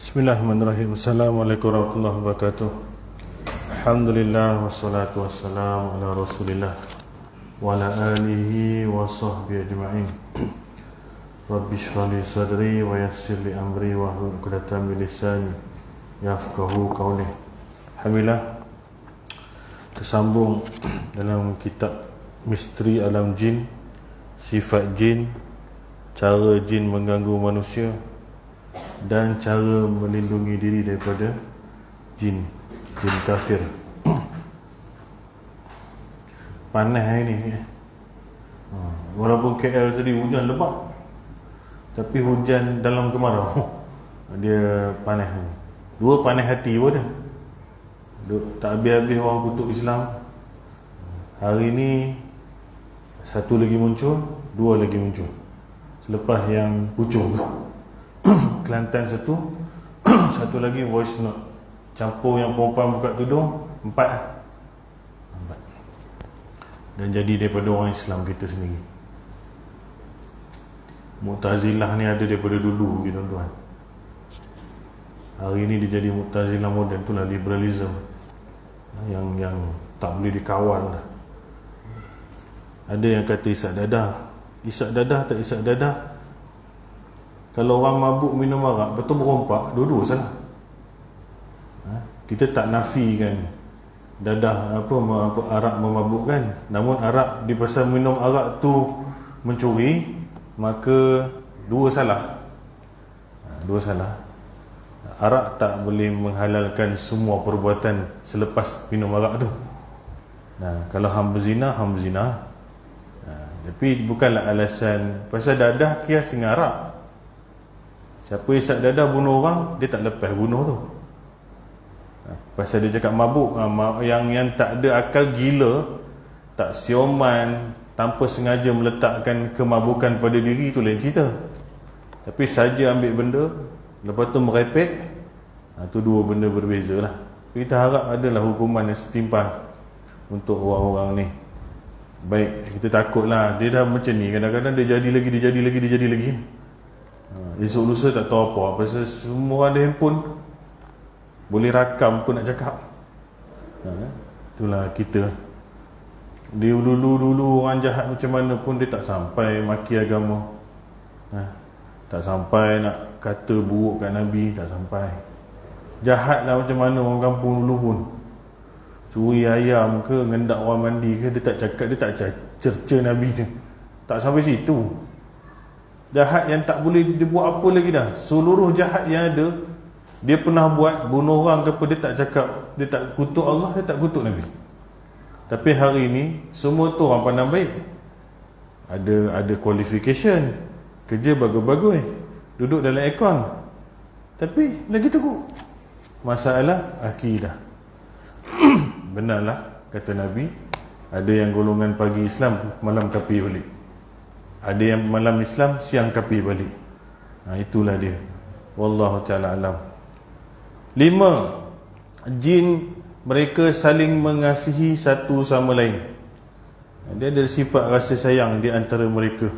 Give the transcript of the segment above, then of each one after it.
Bismillahirrahmanirrahim. Assalamualaikum warahmatullahi wabarakatuh. Alhamdulillah wassalatu wassalamu ala Rasulillah wa ala alihi wa sahbihi ajma'in. Rabbi shrah li sadri wa yassir li amri wa hlul 'uqdatam min lisani yafqahu qawli. Alhamdulillah, tersambung dalam kitab Misteri Alam Jin, Sifat Jin, Cara Jin Mengganggu Manusia, dan cara melindungi diri daripada jin kafir. Panas hari ni. Walaupun KL tadi hujan lebat, tapi hujan dalam kemarau. Dia panas ni. Dua panas hati pun dah. Tak habis-habis orang kutuk Islam. Hari ni satu lagi muncul, dua lagi muncul. Selepas yang pucung tu, Kelantan satu, satu lagi voice note campur yang perempuan buka tudung, empat. Dan jadi daripada orang Islam kita sendiri. Mu'tazilah ni ada daripada dulu, tuan-tuan. Hari ni dia jadi Mu'tazilah moden, itulah liberalism yang tak boleh dikawal. Ada yang kata isak dadah tak isak dadah. Kalau orang mabuk minum arak, betul berompak, dua-dua salah. Kita tak nafikan dadah arak memabukkan. Namun arak, di pasal minum arak tu mencuri, maka dua salah. Arak tak boleh menghalalkan semua perbuatan selepas minum arak tu. Kalau hamba zina, tapi bukanlah alasan. Pasal dadah kias dengan arak. Siapa isak dadah bunuh orang, dia tak lepas bunuh tu. Pasal dia cakap mabuk, yang tak ada akal, gila, tak sioman, tanpa sengaja meletakkan kemabukan pada diri, tu lain cerita. Tapi saja ambil benda, lepas tu merepek, tu dua benda berbeza lah. Kita harap adalah hukuman yang setimpal untuk orang-orang ni. Baik, kita takutlah dia dah macam ni, kadang-kadang dia jadi lagi. Esok lusa tak tahu apa. Pasal semua ada handphone, boleh rakam pun nak cakap. Itulah kita. Dulu orang jahat macam mana pun dia tak sampai maki agama, tak sampai nak kata buruk kat Nabi, tak sampai. Jahatlah macam mana orang kampung dulu pun, curi ayam ke, ngendak orang mandi ke, dia tak cakap, dia tak cerca Nabi dia. Tak sampai situ. Jahat yang tak boleh dia buat apa lagi dah. Seluruh jahat yang ada, dia pernah buat, bunuh orang ke apa, dia tak cakap, dia tak kutuk Allah, dia tak kutuk Nabi. Tapi hari ni semua tu orang pandang baik. Ada qualification, kerja bagus-bagus, duduk dalam aircon, tapi lagi teruk. Masalah akidah. Benarlah kata Nabi, ada yang golongan pagi Islam, malam kafir balik. Ada yang malam Islam, siang kafir balik. Itulah dia. Wallahu ta'ala alam. 5. Jin mereka saling mengasihi satu sama lain. Dia ada sifat rasa sayang di antara mereka.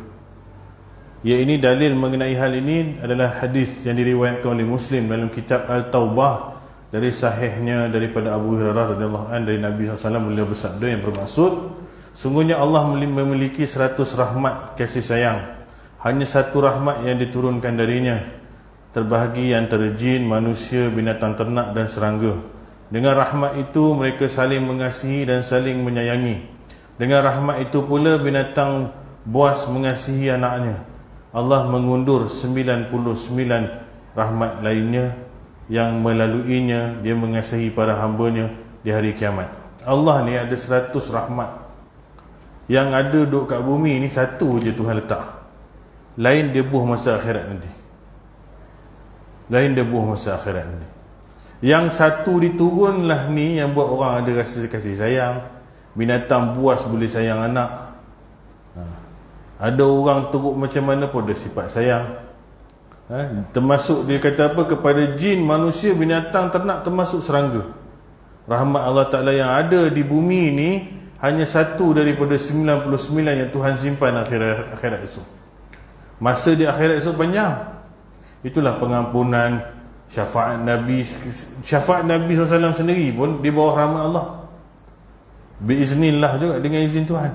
Ini dalil mengenai hal ini adalah hadis yang diriwayatkan oleh Muslim dalam kitab Al-Taubah dari sahihnya daripada Abu Hurairah radhiyallahu anhu, dari Nabi SAW. Beliau bersabda yang bermaksud, sungguhnya Allah memiliki 100 rahmat kasih sayang. Hanya satu rahmat yang diturunkan darinya terbahagi antara jin, manusia, binatang ternak dan serangga. Dengan rahmat itu mereka saling mengasihi dan saling menyayangi. Dengan rahmat itu pula binatang buas mengasihi anaknya. Allah mengundur 99 rahmat lainnya yang melaluinya dia mengasihi para hambanya di hari kiamat. Allah ni ada 100 rahmat. Yang ada duduk kat bumi ni satu je Tuhan letak. Lain dia buh masa akhirat nanti. Yang satu diturunlah ni yang buat orang ada rasa kasih sayang. Binatang buas boleh sayang anak. Ada orang teruk macam mana pun ada sifat sayang. Termasuk dia kata apa, kepada jin, manusia, binatang ternak, termasuk serangga. Rahmat Allah Ta'ala yang ada di bumi ni hanya satu daripada 99 yang Tuhan simpan akhirat esok. Masa di akhirat esok panjang. Itulah pengampunan, Syafaat Nabi SAW sendiri pun di bawah rahmat Allah, biiznillah juga, dengan izin Tuhan.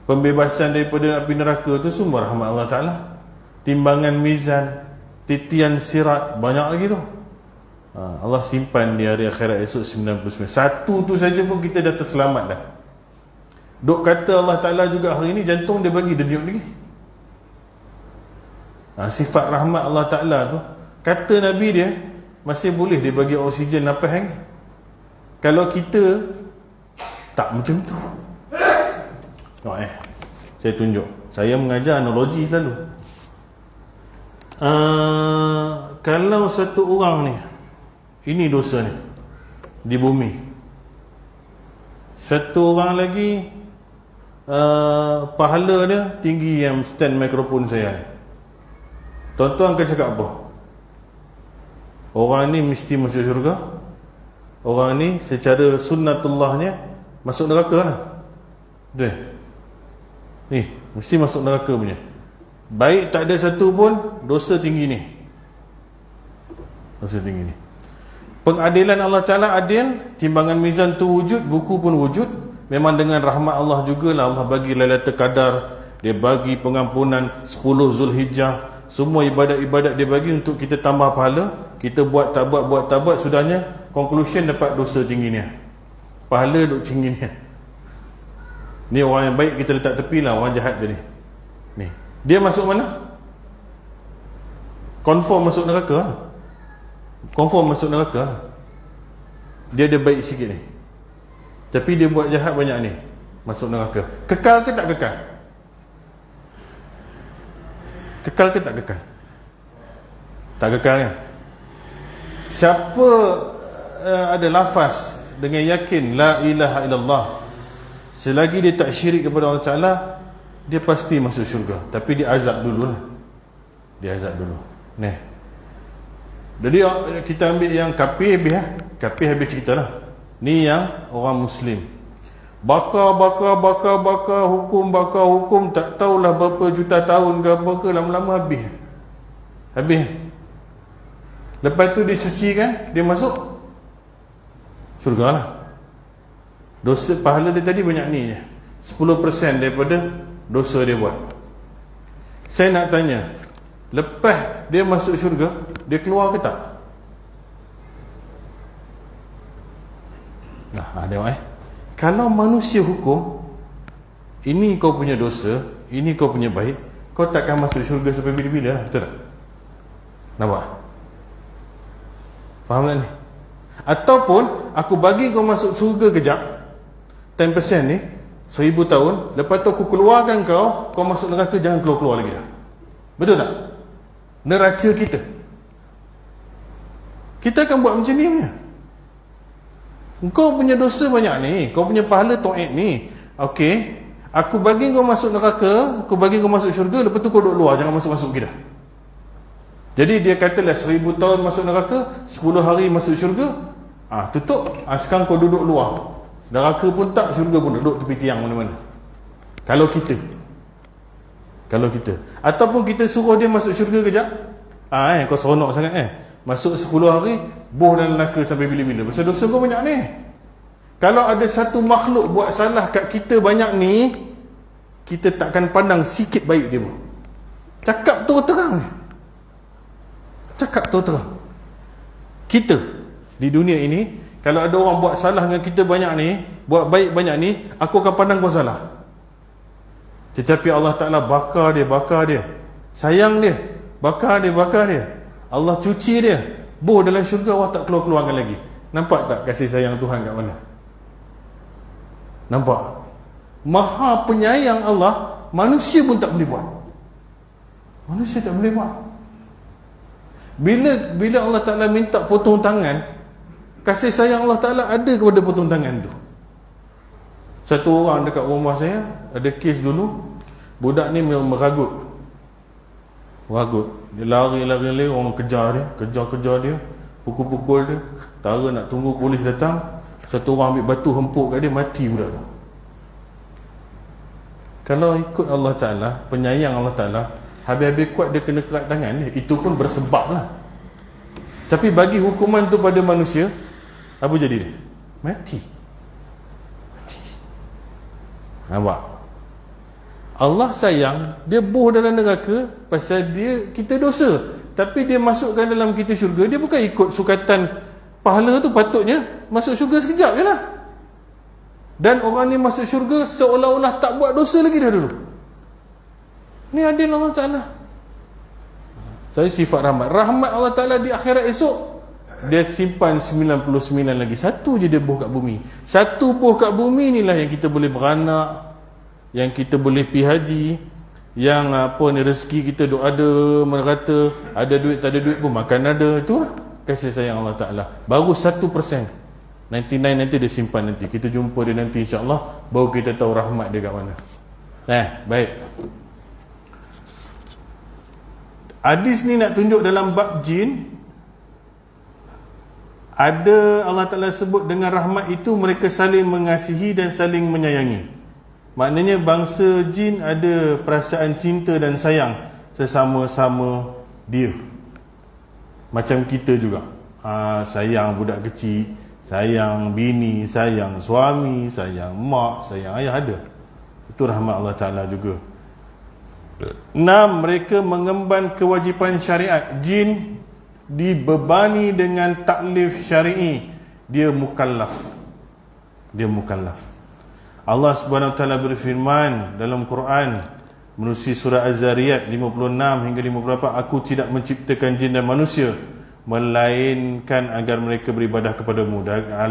Pembebasan daripada api neraka tu semua rahmat Allah Ta'ala. Timbangan mizan, titian sirat, banyak lagi tu. Allah simpan di hari akhirat esok 99. Satu tu saja pun kita dah terselamat dah. Duk kata Allah Ta'ala juga hari ni jantung dia bagi denyut lagi. Sifat rahmat Allah Ta'ala tu, kata Nabi dia, masih boleh dia bagi oksigen nafas lagi. Kalau kita tak macam tu. Saya tunjuk. Saya mengajar analogi selalu. Kalau satu orang ni, ini dosa ni di bumi, satu orang lagi pahala dia tinggi yang stand mikrofon saya ni, tuan-tuan akan cakap apa? Orang ni mesti masuk syurga, orang ni secara sunnatullahnya masuk neraka lah. Betul? Ni mesti masuk neraka punya. Baik tak ada satu pun, dosa tinggi ni, dosa tinggi ni. Pengadilan Allah Ta'ala adil, timbangan mizan tu wujud, buku pun wujud. Memang dengan rahmat Allah jugalah Allah bagi Lailatul Qadar, dia bagi pengampunan 10 Zulhijjah, semua ibadat-ibadat dia bagi untuk kita tambah pahala. Kita buat tak buat, sudahnya conclusion dapat dosa tinggi ni, pahala duk tinggi ni. Ni orang yang baik kita letak tepi lah, orang jahat tadi ni, dia masuk mana? Confirm masuk neraka lah. Confirm masuk neraka lah. Dia ada baik sikit ni, tapi dia buat jahat banyak ni, masuk neraka. Kekal ke tak kekal? Kekal ke tak kekal? Tak kekal kan? Siapa ada lafaz dengan yakin la ilaha illallah, selagi dia tak syirik kepada Allah Ta'ala, dia pasti masuk syurga. Tapi dia azab dulu lah, dia azab dulu. Nah, jadi kita ambil yang kafir habis lah. Kafir habis cerita lah. Ni yang orang Muslim, bakar hukum, tak tahulah berapa juta tahun ke apa ke, lama-lama habis. Lepas tu disucikan, dia masuk syurga lah. Dosa pahala dia tadi banyak ni je, 10% daripada dosa dia buat. Saya nak tanya, lepas dia masuk syurga, dia keluar ke tak? Nah, tengok kalau manusia hukum, ini kau punya dosa, ini kau punya baik, kau takkan masuk syurga sampai bila-bila lah, betul tak? Nampak? Faham tak ni? Ataupun aku bagi kau masuk syurga kejap, 10% ni 1000 tahun, lepas tu aku keluarkan kau masuk neraka, jangan keluar-keluar lagi dah. Betul tak? Neraca kita akan buat macam ni punya. Kau punya dosa banyak ni, kau punya pahala to'id ni, okey, aku bagi kau masuk neraka, aku bagi kau masuk syurga, lepas tu kau duduk luar, jangan masuk-masuk lagi dah. Jadi dia katalah 1000 tahun masuk neraka, 10 hari masuk syurga, tutup, sekarang kau duduk luar, neraka pun tak, syurga pun duduk tepi tiang mana-mana. Kalau kita ataupun kita suruh dia masuk syurga kejap, kau seronok sangat masuk 10 hari, boh dalam neraka sampai bila-bila, pasal dosa kau banyak ni. Kalau ada satu makhluk buat salah kat kita banyak ni, kita takkan pandang sikit baik dia pun. Cakap terang kita di dunia ini, kalau ada orang buat salah dengan kita banyak ni, buat baik banyak ni, aku akan pandang kau salah. Tetapi Allah Ta'ala bakar dia, sayang dia, bakar dia, Allah cuci dia, boh dalam syurga, Allah tak keluar-keluarkan lagi. Nampak tak kasih sayang Tuhan kat mana? Nampak? Maha penyayang Allah, manusia pun tak boleh buat. Manusia tak boleh buat. Bila Allah Ta'ala minta potong tangan, kasih sayang Allah Ta'ala ada kepada potong tangan tu. Satu orang dekat rumah saya, ada kes dulu, budak ni memang meragut, dia lari, orang kejar dia, pukul dia, tara nak tunggu polis datang, satu orang ambil batu hempuk kat dia, mati budak tu. Kalau ikut Allah Ta'ala, penyayang Allah Ta'ala, habis-habis kuat dia kena kerat tangan dia, itu pun bersebab lah. Tapi bagi hukuman tu pada manusia, apa jadi dia? Mati. Nampak? Allah sayang, dia buh dalam neraka pasal kita dosa. Tapi dia masukkan dalam kita syurga, dia bukan ikut sukatan pahala tu. Patutnya masuk syurga sekejap je lah. Dan orang ni masuk syurga seolah-olah tak buat dosa lagi dah dulu. Ni adil Allah Ta'ala. Saya sifat rahmat. Rahmat Allah Ta'ala di akhirat esok, dia simpan 99 lagi. Satu je dia buh kat bumi. Satu buh kat bumi inilah yang kita boleh beranak, yang kita boleh pergi haji, yang rezeki kita duk ada merata, ada duit tak ada duit pun makan ada. Itulah kasih sayang Allah Ta'ala. Baru 1%. 99 nanti dia simpan nanti. Kita jumpa dia nanti insya-Allah, baru kita tahu rahmat dia kat mana. Baik. Hadis ni nak tunjuk dalam bab jin, ada Allah Ta'ala sebut dengan rahmat itu mereka saling mengasihi dan saling menyayangi. Maknanya bangsa jin ada perasaan cinta dan sayang sesama-sama dia. Macam kita juga. Sayang budak kecil, sayang bini, sayang suami, sayang mak, sayang ayah, ada. Itu rahmat Allah Ta'ala juga. 6. Mereka mengemban kewajipan syariat. Jin dibebani dengan taklif syar'i. Dia mukallaf. Allah Subhanahu Wa Ta'ala berfirman dalam Quran menerusi surah Az-Zariyat 56 hingga 54, aku tidak menciptakan jin dan manusia melainkan agar mereka beribadah kepadamu.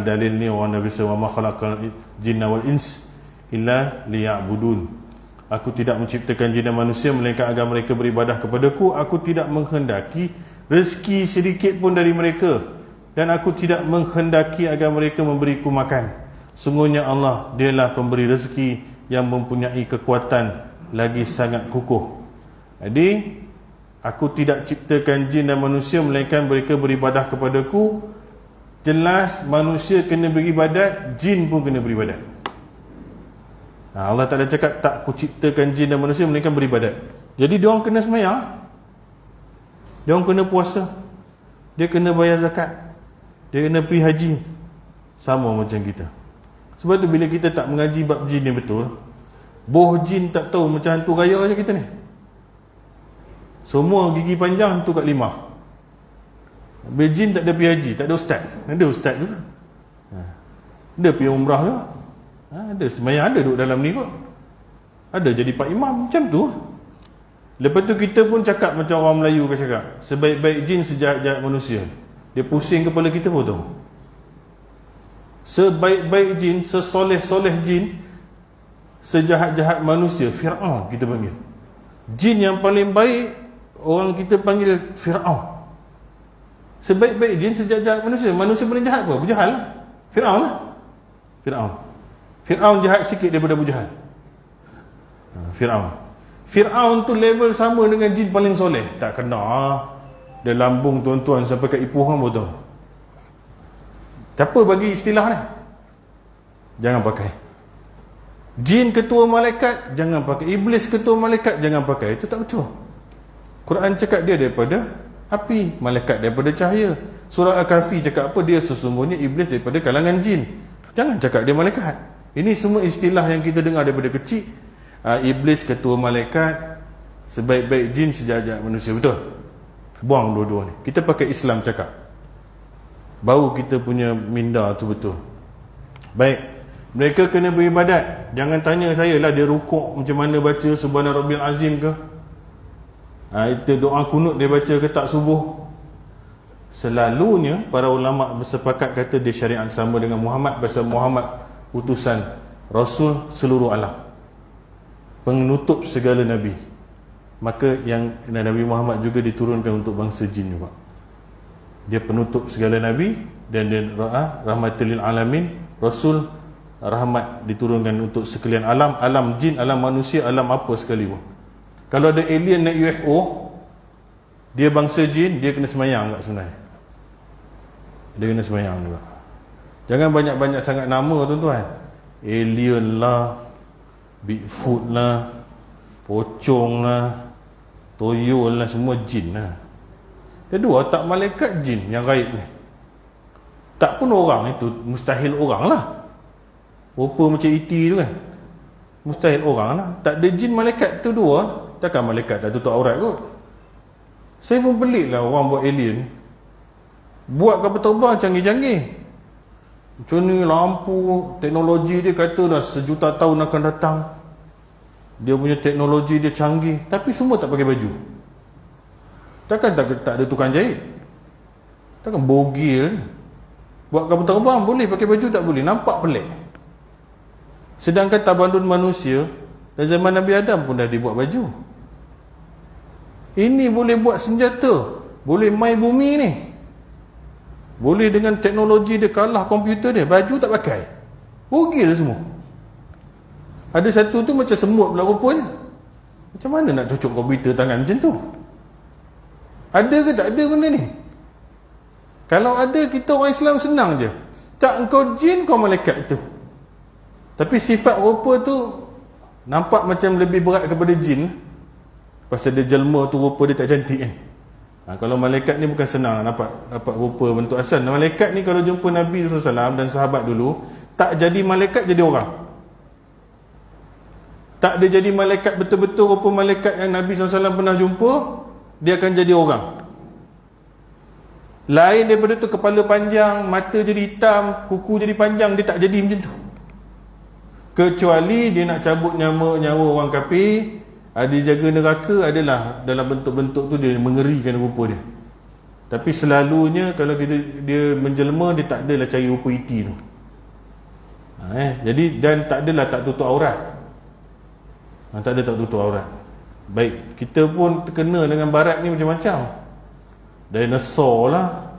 Dalil ni orang Nabi SAW, wa ma khalaqal jinna wal ins illa liya'budun. Aku tidak menciptakan jin dan manusia melainkan agar mereka beribadah kepadaku. Aku tidak menghendaki rezeki sedikit pun dari mereka, dan aku tidak menghendaki agar mereka memberiku makan. Sungguhnya Allah, dialah pemberi rezeki yang mempunyai kekuatan lagi sangat kukuh. Jadi aku tidak ciptakan jin dan manusia melainkan mereka beribadah kepadaku. Jelas manusia kena beribadat, jin pun kena beribadat. Allah Ta'ala cakap tak aku ciptakan jin dan manusia melainkan beribadat. Jadi dia orang kena sembahyang, dia orang kena puasa, dia kena bayar zakat, dia kena pergi haji. Sama macam kita. Sebab tu bila kita tak mengaji bab jin ni betul, boh jin tak tahu, macam hantu raya je kita ni. Semua gigi panjang tu kat limah. Bila jin tak ada pergi haji, tak ada ustaz. Ada ustaz juga. Dia pergi umrah juga. Ada sembahyang, ada duduk dalam ni kot. Ada jadi pak imam macam tu. Lepas tu kita pun cakap macam orang Melayu kan cakap, sebaik-baik jin sejahat-jahat manusia. Dia pusing kepala kita pun tu. Sebaik-baik jin, sesoleh-soleh jin, sejahat-jahat manusia, Fir'aun kita panggil. Jin yang paling baik orang kita panggil Fir'aun. Sebaik-baik jin sejahat-jahat manusia. Manusia paling jahat apa? Abu Jahal lah. Fir'aun lah. Fir'aun jahat sikit daripada Abu Jahal. Fir'aun tu level sama dengan jin paling soleh. Tak kena. Dia lambung tuan-tuan sampai kat ipuh kan betul. Siapa bagi istilah ni? Jangan pakai. Jin ketua malaikat jangan pakai. Iblis ketua malaikat jangan pakai. Itu tak betul. Quran cakap dia daripada api, malaikat daripada cahaya. Surah Al-Kahfi cakap apa? Dia sesungguhnya iblis daripada kalangan jin. Jangan cakap dia malaikat. Ini semua istilah yang kita dengar daripada kecil. Iblis ketua malaikat, sebaik-baik jin sejahat-jahat manusia. Betul? Buang dua-dua ni. Kita pakai Islam cakap, baru kita punya minda tu betul. Baik, mereka kena beribadat. Jangan tanya saya lah dia rukuk macam mana, baca Subhana Rabbil Azim ke, itu doa kunut dia baca ke tak subuh. Selalunya para ulama bersepakat kata dia syariat sama dengan Muhammad, pasal Muhammad utusan Rasul seluruh alam, penutup segala Nabi. Maka yang Nabi Muhammad juga diturunkan untuk bangsa jin juga. Dia penutup segala Nabi, dan dia rahmatil lil alamin. Rasul rahmat diturunkan untuk sekalian alam. Alam jin, alam manusia, alam apa sekali pun. Kalau ada alien naik UFO, dia bangsa jin, dia kena semayang tak sebenarnya? Dia kena semayang juga. Jangan banyak-banyak sangat nama tuan-tuan. Alien lah, Bigfoot lah, pocong lah, toyol lah, semua jin lah. Kedua, tak malaikat, jin yang gaib ni. Tak pun orang, itu mustahil orang lah. Rupa macam E.T. tu kan, mustahil orang lah. Tak ada jin malaikat tu dua, takkan malaikat tak tutup aurat kot. Saya pun pelik lah orang buat alien, buat kapal terbang canggih-canggih. Macam ni lampu, teknologi dia kata dah 1 juta tahun akan datang. Dia punya teknologi dia canggih, tapi semua tak pakai baju. Takkan tak ada tukang jahit? Takkan bogil? Buat kapal terbang boleh, pakai baju tak boleh? Nampak pelik. Sedangkan tabalun manusia dan zaman Nabi Adam pun dah dibuat baju. Ini boleh buat senjata, boleh main bumi ni, boleh dengan teknologi dia kalah komputer dia. Baju tak pakai, bogil semua. Ada satu tu macam semut pula rupanya. Macam mana nak cucuk komputer tangan macam tu? Ada ke tak ada benda ni? Kalau ada, kita orang Islam senang je. Tak engkau jin, kau malaikat tu. Tapi sifat rupa tu nampak macam lebih berat kepada jin, pasal dia jelma tu rupa dia tak cantik kan. Kalau malaikat ni bukan senang dapat rupa bentuk asal. Malaikat ni kalau jumpa Nabi SAW dan sahabat dulu, tak jadi malaikat, jadi orang. Tak ada jadi malaikat betul-betul rupa malaikat yang Nabi SAW pernah jumpa, dia akan jadi orang. Lain daripada tu, kepala panjang, mata jadi hitam, kuku jadi panjang, dia tak jadi macam tu. Kecuali dia nak cabut nyawa orang kafir, dia jaga neraka, adalah dalam bentuk-bentuk tu dia mengerikan rupa dia. Tapi selalunya kalau dia menjelma, dia tak adalah cari rupa E.T. tu. Jadi, dan tak adalah tak tutup aurat. Tak ada tak tutup aurat. Baik, kita pun terkena dengan barat ni macam-macam. Dinosaur lah.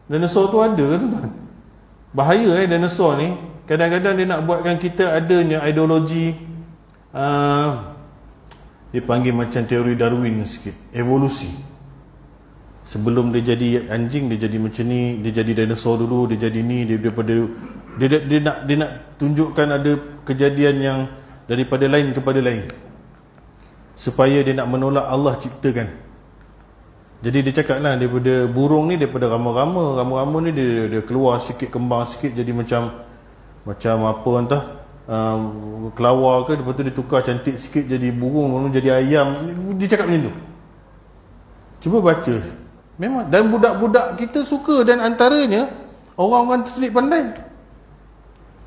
Dinosaur tu ada kan tuan? Bahaya dinosaur ni. Kadang-kadang dia nak buatkan kita adanya ideologi, dia panggil macam teori Darwin sikit, evolusi. Sebelum dia jadi anjing, dia jadi macam ni, dia jadi dinosaur dulu, dia jadi ni, dia nak tunjukkan ada kejadian yang daripada lain kepada lain, supaya dia nak menolak Allah ciptakan. Jadi dia cakap lah, daripada burung ni, daripada rama-rama ni dia keluar sikit, kembang sikit, jadi macam apa entah, kelawar ke, lepas tu dia tukar cantik sikit jadi burung, jadi ayam. Dia cakap macam tu. Cuba baca. Memang, dan budak-budak kita suka, dan antaranya orang-orang tersedik pandai,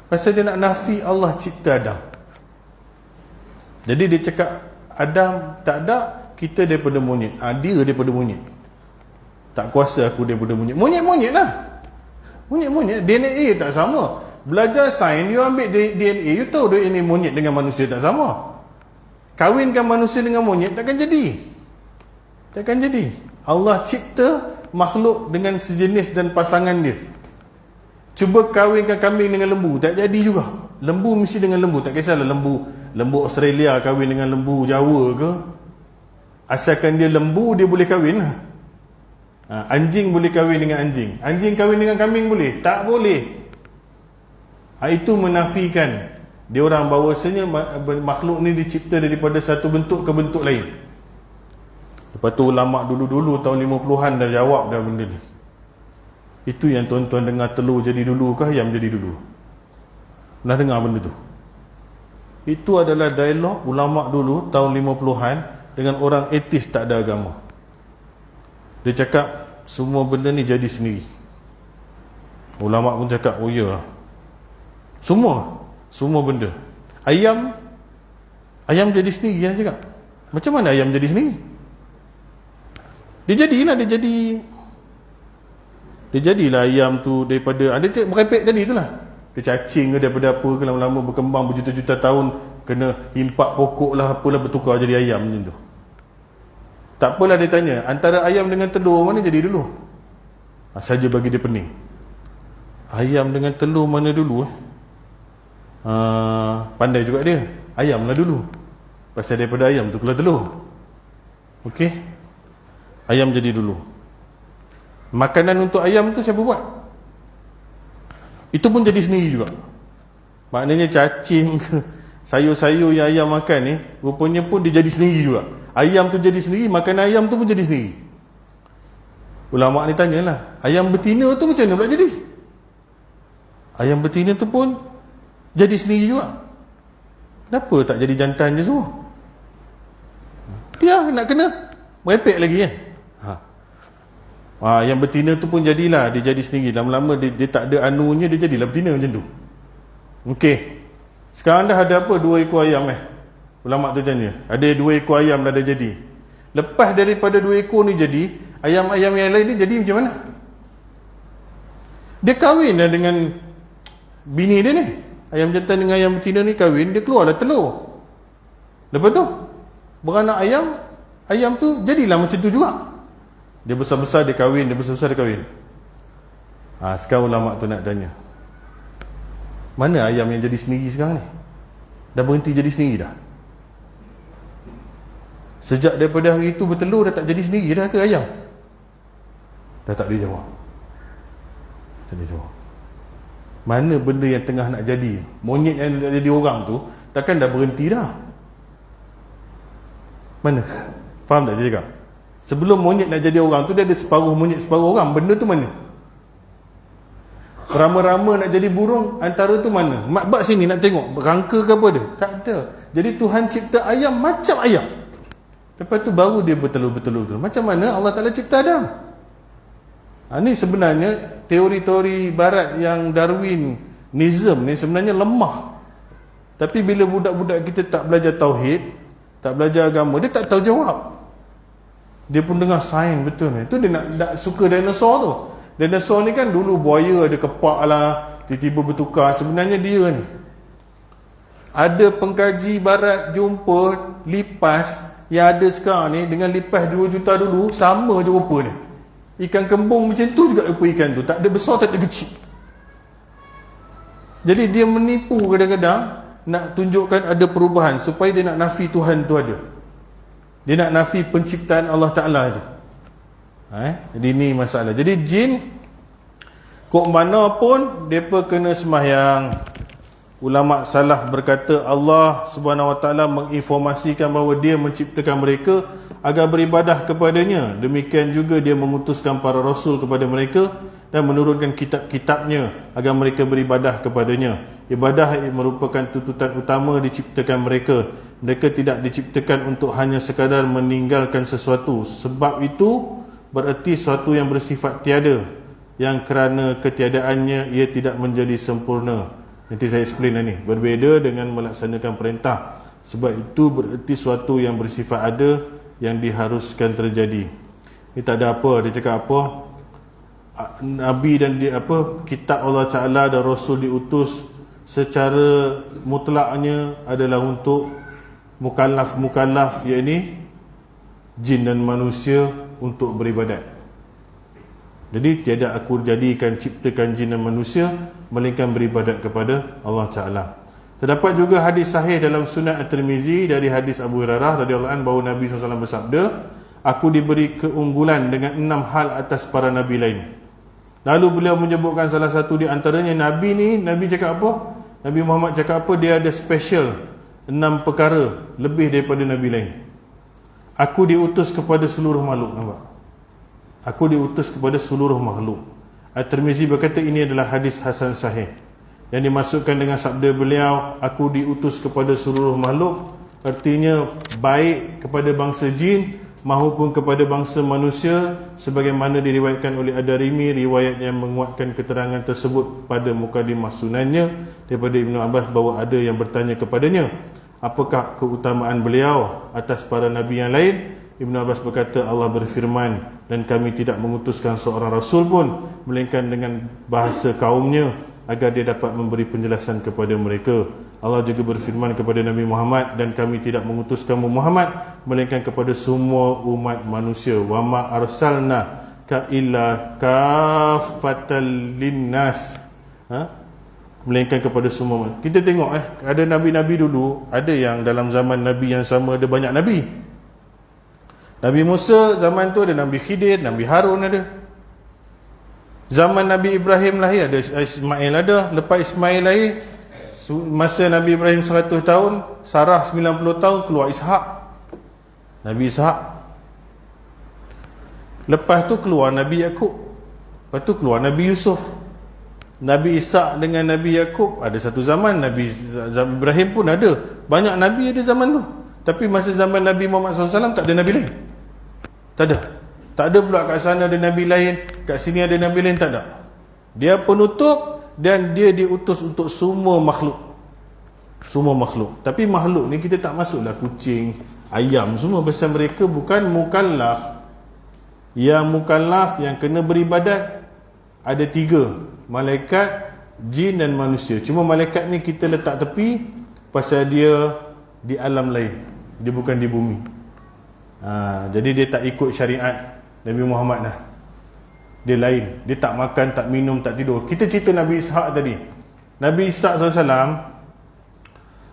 pasal dia nak nafi Allah cipta Adam. Jadi dia cakap Adam tak ada, kita daripada monyet. Dia daripada monyet. Tak kuasa aku daripada monyet. Monyet-monyet lah. Monyet-monyet. DNA tak sama. Belajar sains, you ambil DNA, you tahu DNA monyet dengan manusia tak sama. Kawinkan manusia dengan monyet, takkan jadi. Takkan jadi. Allah cipta makhluk dengan sejenis dan pasangan dia. Cuba kawinkan kambing dengan lembu, tak jadi juga. Lembu mesti dengan lembu, tak kisahlah lembu Australia kahwin dengan lembu Jawa ke. Asalkan dia lembu, dia boleh kahwin lah. Anjing boleh kahwin dengan anjing. Anjing kahwin dengan kambing boleh? Tak boleh. Itu menafikan dia orang bahawasanya makhluk ni dicipta daripada satu bentuk ke bentuk lain. Lepas tu ulama dulu-dulu tahun 50-an dah jawab dah benda ni. Itu yang tuan-tuan dengar, telur jadi dulu ke ayam jadi dulu? Pernah dengar benda tu? Itu adalah dialog ulama dulu tahun 50-an dengan orang etis tak ada agama. Dia cakap semua benda ni jadi sendiri. Ulama pun cakap, oh ya, semua benda. Ayam jadi sendiri, dia cakap. Macam mana ayam jadi sendiri? Dia jadilah ayam tu daripada, dia cakap merepek tadi tu lah. Dia cacing ke daripada apa ke, lama-lama berkembang berjuta-juta tahun, kena impak pokok lah, apalah, bertukar jadi ayam macam tu. Tak apalah, dia tanya, antara ayam dengan telur mana jadi dulu? Saja bagi dia pening. Ayam dengan telur mana dulu? Pandai juga dia. Ayam lah dulu, pasal daripada ayam tu keluar telur. Okey, ayam jadi dulu. Makanan untuk ayam tu siapa buat? Itu pun jadi sendiri juga. Maknanya cacing ke, sayur-sayur yang ayam makan ni, rupanya pun dia jadi sendiri juga. Ayam tu jadi sendiri, makanan ayam tu pun jadi sendiri. Ulama ni tanyalah, ayam betina tu macam mana pula jadi? Ayam betina tu pun jadi sendiri juga. Kenapa tak jadi jantan je semua? Biar nak kena merepek lagi kan. Yang betina tu pun jadilah, dia jadi sendiri. Lama-lama dia tak ada anunya, dia jadilah betina macam tu. Okey. Sekarang dah ada apa 2 ekor ayam Ulama tu tanya. Ada 2 ekor ayam dah jadi. Lepas daripada 2 ekor ni jadi, ayam-ayam yang lain ni jadi macam mana? Dia kahwin dah dengan bini dia ni. Ayam jantan dengan ayam betina ni kahwin, dia keluarlah telur. Lepas tu beranak ayam, ayam tu jadilah macam tu juga. Dia besar-besar dia kahwin, dia besar-besar dia kahwin. Sekarang ulama tu nak tanya, mana ayam yang jadi sendiri sekarang ni? Dah berhenti jadi sendiri dah? Sejak daripada hari itu bertelur dah tak jadi sendiri dah ke ayam? Dah tak boleh jawab. Tak boleh jawab. Mana benda yang tengah nak jadi? Monyet yang nak jadi orang tu takkan dah berhenti dah? Mana? Faham tak saya cakap? Sebelum monyet nak jadi orang tu, dia ada separuh monyet, separuh orang. Benda tu mana? Rama-rama nak jadi burung, antara tu mana? Mak sini nak tengok rangka ke apa dia? Tak ada. Jadi Tuhan cipta ayam macam ayam. Lepas tu baru dia bertelur-telur. Macam mana Allah Ta'ala cipta Adam? Ni sebenarnya teori-teori barat yang Darwinism ni sebenarnya lemah. Tapi bila budak-budak kita tak belajar tauhid, tak belajar agama, dia tak tahu jawab. Dia pun dengar sains betul ni. Tu dia nak suka dinosaur tu. Dinosaur ni kan dulu buaya ada kepak lah, tiba-tiba bertukar. Sebenarnya dia ni, ada pengkaji barat jumpa lipas yang ada sekarang ni dengan lipas 2 juta dulu, sama je rupa ni. Ikan kembung macam tu juga rupa ikan tu, tak ada besar, tak ada kecil. Jadi dia menipu kadang-kadang, nak tunjukkan ada perubahan supaya dia nak nafi Tuhan tu ada. Dia nak nafi penciptaan Allah Ta'ala tu. Jadi ni masalah. Jadi jin kok mana pun mereka kena sembahyang. Ulama salah berkata Allah Subhanahu Wa Ta'ala menginformasikan bahawa dia menciptakan mereka agar beribadah kepadanya. Demikian juga dia mengutuskan para rasul kepada mereka dan menurunkan kitab-kitabnya agar mereka beribadah kepadanya. Ibadah merupakan tuntutan utama diciptakan mereka. Mereka tidak diciptakan untuk hanya sekadar meninggalkan sesuatu. Sebab itu bererti sesuatu yang bersifat tiada, yang kerana ketiadaannya ia tidak menjadi sempurna. Nanti saya explain ni. Berbeza dengan melaksanakan perintah. Sebab itu bererti sesuatu yang bersifat ada, yang diharuskan terjadi. Ini tak ada apa. Dia cakap apa? Nabi dan kitab Allah Ta'ala dan Rasul diutus secara mutlaknya adalah untuk mukallaf, iaitu jin dan manusia untuk beribadat. Jadi tiada aku jadikan ciptakan jin dan manusia melainkan beribadat kepada Allah Ta'ala. Terdapat juga hadis sahih dalam Sunan At-Tirmizi dari hadis Abu Hurairah radhiyallahu anhu bahawa Nabi SAW bersabda, aku diberi keunggulan dengan 6 hal atas para Nabi lain. Lalu beliau menyebutkan salah satu di antaranya. Nabi cakap apa? Nabi Muhammad cakap apa? Dia ada special 6 perkara lebih daripada Nabi lain. Aku diutus kepada seluruh makhluk. Nampak? Aku diutus kepada seluruh makhluk. At-Tirmizi berkata ini adalah hadis hasan sahih. Yang dimasukkan dengan sabda beliau, aku diutus kepada seluruh makhluk, artinya baik kepada bangsa jin maupun kepada bangsa manusia, sebagaimana diriwayatkan oleh Ad-Darimi, riwayat yang menguatkan keterangan tersebut pada mukadimah sunannya daripada Ibnu Abbas bahawa ada yang bertanya kepadanya, apakah keutamaan beliau atas para nabi yang lain? Ibnu Abbas berkata, Allah berfirman, dan kami tidak mengutuskan seorang rasul pun melainkan dengan bahasa kaumnya agar dia dapat memberi penjelasan kepada mereka. Allah juga berfirman kepada Nabi Muhammad, dan kami tidak mengutus kamu Muhammad melainkan kepada semua umat manusia. Wa ma arsalna ka illa kafatal linnas. Melainkan kepada semua. Kita tengok ada nabi-nabi dulu, ada yang dalam zaman nabi yang sama ada banyak nabi. Nabi Musa zaman tu ada Nabi Khidir, Nabi Harun ada. Zaman Nabi Ibrahim lahir ada Ismail ada. Lepas Ismail lahir, masa Nabi Ibrahim 100 tahun, Sarah 90 tahun, keluar Ishak. Nabi Ishak. Lepas tu keluar Nabi Yakub. Lepas tu keluar Nabi Yusuf. Nabi Ishak dengan Nabi Yakub ada satu zaman. Zaman Ibrahim pun ada. Banyak Nabi ada zaman tu. Tapi masa zaman Nabi Muhammad SAW tak ada Nabi lain. Tak ada. Tak ada pula kat sana ada Nabi lain, kat sini ada Nabi lain, tak ada. Dia penutup dan dia diutus untuk semua makhluk. Semua makhluk. Tapi makhluk ni kita tak masuklah kucing, ayam semua, pasal mereka bukan mukallaf. Yang mukallaf yang kena beribadat ada 3, malaikat, jin dan manusia. Cuma malaikat ni kita letak tepi pasal dia di alam lain, dia bukan di bumi. Jadi dia tak ikut syariat Nabi Muhammad dah. Dia lain. Dia tak makan, tak minum, tak tidur. Kita cerita Nabi Ishak tadi. Nabi Ishak SAW,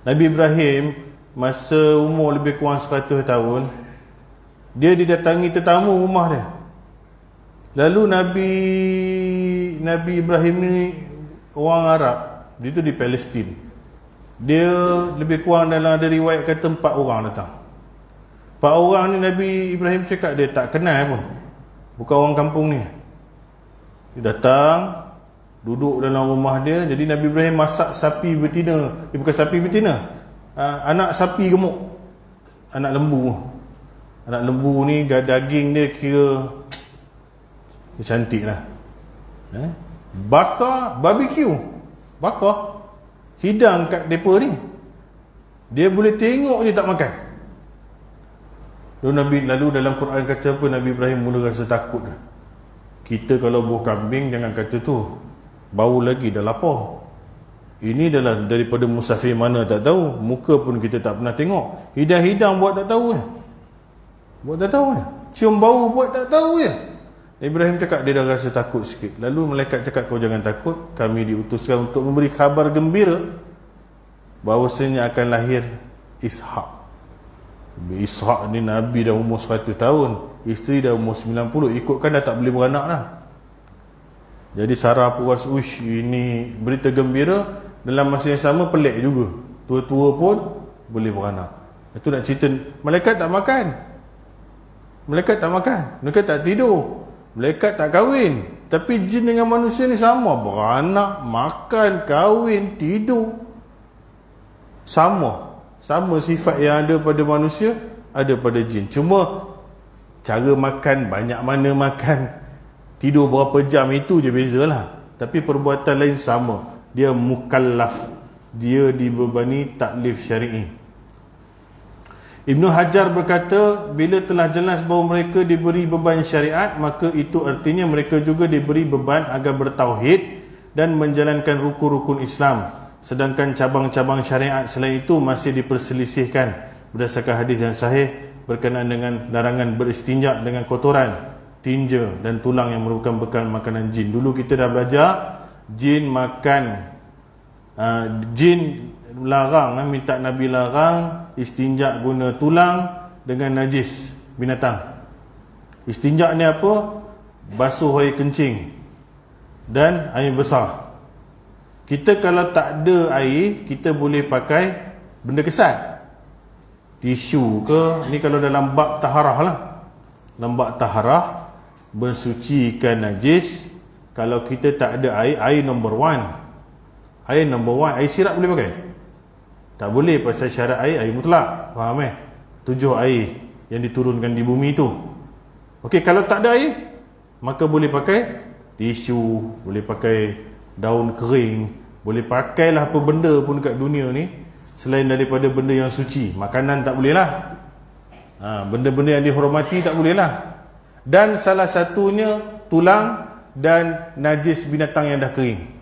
Nabi Ibrahim masa umur lebih kurang 100 tahun, dia didatangi tetamu rumah dia. Lalu Nabi Ibrahim ni orang Arab. Dia tu di Palestin. Dia lebih kurang dalam ada riwayat kata 4 orang datang. 4 orang ni Nabi Ibrahim cakap dia tak kenal pun. Bukan orang kampung ni. Dia datang, duduk dalam rumah dia. Jadi Nabi Ibrahim masak sapi betina. Bukan sapi betina, anak sapi gemuk, anak lembu. Anak lembu ni daging dia kira dia cantik lah. Bakar, barbecue, bakar, hidang kat mereka ni. Dia boleh tengok je tak makan. Lalu dalam Quran kata apa? Nabi Ibrahim mula rasa takut. Kita kalau buah kambing jangan kata tu, bau lagi dah lapar. Ini adalah daripada musafir mana tak tahu. Muka pun kita tak pernah tengok. Hidang-hidang buat tak tahu je. Buat tak tahu je. Cium bau buat tak tahu je. Ibrahim cakap dia dah rasa takut sikit. Lalu malaikat cakap kau jangan takut, kami diutuskan untuk memberi khabar gembira bahawasanya akan lahir Ishak. Ishak ni Nabi dah umur 100 tahun, isteri dah umur 90, ikutkan dah tak boleh beranak dah. Jadi Sarah puas, uish, ini berita gembira. Dalam masa yang sama pelik juga, tua-tua pun boleh beranak. Itu nak cerita. Malaikat tak makan, malaikat tak makan, malaikat tak tidur, malaikat tak kahwin. Tapi jin dengan manusia ni sama, beranak, makan, kahwin, tidur. Sama sifat yang ada pada manusia ada pada jin. Cuma cara makan, banyak mana makan, tidur berapa jam, itu je bezalah. Tapi perbuatan lain sama. Dia mukallaf, dia dibebani taklif syar'i. Ibnu Hajar berkata, bila telah jelas bahawa mereka diberi beban syariat, maka itu artinya mereka juga diberi beban agar bertauhid dan menjalankan rukun-rukun Islam. Sedangkan cabang-cabang syariat selain itu masih diperselisihkan berdasarkan hadis yang sahih berkenaan dengan larangan beristinja dengan kotoran, tinja dan tulang yang merupakan bekal makanan jin. Dulu kita dah belajar jin makan, jin larang, minta Nabi larang istinja guna tulang dengan najis binatang. Istinja ni apa? Basuh air kencing dan air besar. Kita kalau tak ada air, kita boleh pakai benda kesat, tisu ke. Ni kalau dalam bab taharah lah, dalam bab taharah bersucikan najis. Kalau kita tak ada air, air number one, air sirap boleh pakai? Tak boleh, pasal syarat air mutlak. Faham 7 air yang diturunkan di bumi tu. Okey, kalau tak ada air, maka boleh pakai tisu, boleh pakai daun kering, boleh pakailah apa benda pun kat dunia ni selain daripada benda yang suci. Makanan tak boleh lah, benda-benda yang dihormati tak boleh lah. Dan salah satunya tulang dan najis binatang yang dah kering.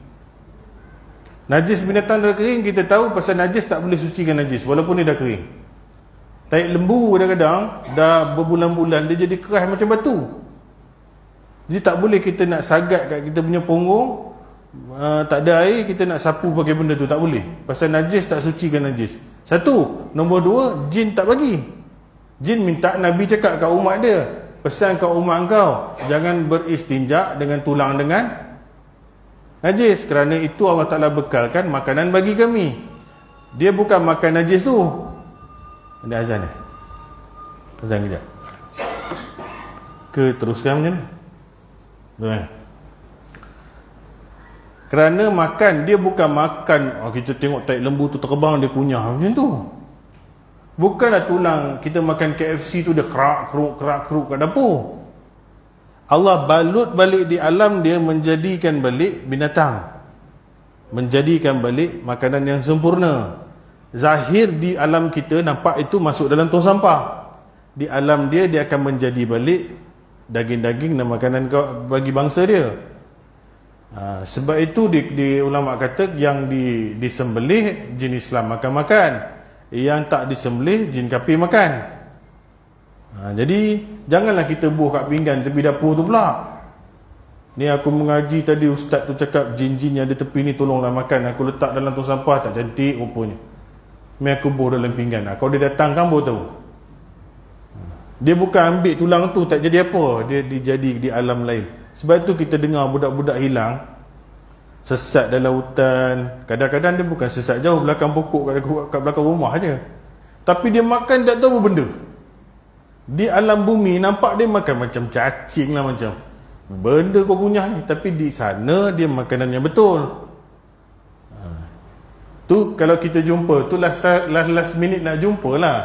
Najis binatang dah kering, kita tahu pasal najis tak boleh sucikan najis walaupun dia dah kering. Tai lembu kadang-kadang dah berbulan-bulan dia jadi keras macam batu. Jadi tak boleh kita nak sagat kat kita punya punggung, tak ada air, kita nak sapu pakai benda tu, tak boleh. Pasal najis tak sucikan najis. Satu. Nombor 2, jin tak bagi. Jin minta Nabi cakap kat umat dia, pesan kat umat kau jangan beristinja dengan tulang dengan najis, kerana itu Allah Ta'ala bekalkan makanan bagi kami. Dia bukan makan najis tu. Ada azan ni? Azan kejap. ke teruskan macam mana? Betul. Kerana makan, dia bukan makan kita tengok tahi lembu tu terbang dia kunyah macam tu. Bukanlah tulang kita makan KFC tu dia kerak keruk kat dapur. Allah balut balik di alam dia, menjadikan balik binatang, menjadikan balik makanan yang sempurna. Zahir di alam kita nampak itu masuk dalam tong sampah. Di alam dia akan menjadi balik daging-daging dan makanan bagi bangsa dia. Sebab itu di ulama kata yang disembelih jin Islam makan, yang tak disembelih jin kafir makan. Jadi janganlah kita buh kat pinggan tepi dapur tu pula. Ni aku mengaji tadi, ustaz tu cakap jin-jin yang ada tepi ni tolonglah makan, aku letak dalam tong sampah, tak cantik rupanya. Mai aku buh dalam pinggan. Kalau dia datang kan baru tahu. Dia bukan ambil tulang tu tak jadi apa, dia dijadi di alam lain. Sebab tu kita dengar budak-budak hilang, sesat dalam hutan. Kadang-kadang dia bukan sesat jauh, belakang pokok kat belakang rumah aja. Tapi dia makan tak tahu benda. Di alam bumi nampak dia makan macam cacing lah, macam benda kau kunyah ni. Tapi di sana dia makanan yang betul. Tu kalau kita jumpa, tu last minute nak jumpa lah.